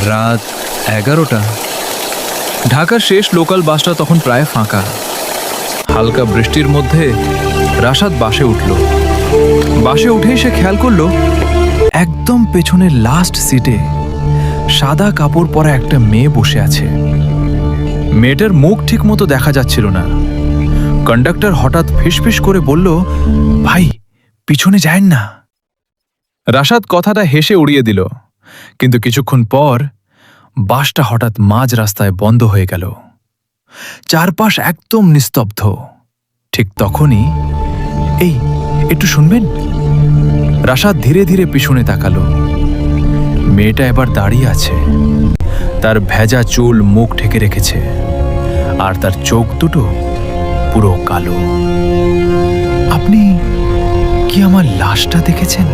রাত 11টা। ঢাকার শেষ লোকাল বাসটা তখন প্রায় ফাঁকা। হালকা বৃষ্টির মধ্যে রাশাদ বাসে উঠল। বাসে উঠেই সে খেয়াল করল একদম পেছনের লাস্ট সিটে সাদা কাপড় পরা একটা মেয়ে বসে আছে। মেয়েটার মুখ ঠিক মতো দেখা যাচ্ছিল না। কন্ডাক্টর হঠাৎ ফিসফিস করে বলল, ভাই পিছনে যায়েন না। রাশাদ কথাটা হেসে উড়িয়ে দিল, কিন্তু কিছুক্ষণ পর বাসটা হঠাৎ মাঝ রাস্তায় বন্ধ হয়ে গেল। চারপাশ একদম নিস্তব্ধ। ঠিক তখনই, এই একটু শুনবেন। রাশাদ ধীরে ধীরে পিছনে তাকালো। মেয়েটা এবার দাঁড়িয়ে আছে। তার ভেজা চুল মুখ ঢেকে রেখেছে, আর তার চোখ দুটো পুরো কালো। আপনি কি আমার লাশটা দেখেছেন?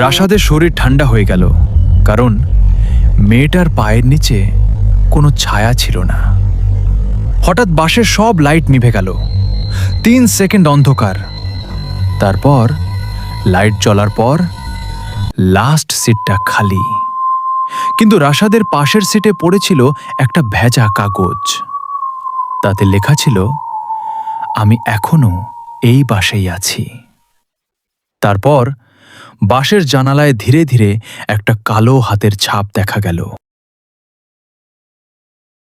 রাশাদের শরীর ঠান্ডা হয়ে গেল, কারণ মেয়েটার পায়ের নিচে কোনো ছায়া ছিল না। হঠাৎ বাসের সব লাইট নিভে গেল। 3 সেকেন্ড অন্ধকার। তারপর লাইট জ্বলার পর লাস্ট সিটটা খালি। কিন্তু রাশাদের পাশের সিটে পড়েছিল একটা ভেজা কাগজ। তাতে লেখা ছিল, আমি এখনো এই বাসেই আছি। তারপর বাসের জানালায় ধীরে ধীরে একটা কালো হাতের ছাপ দেখা গেল।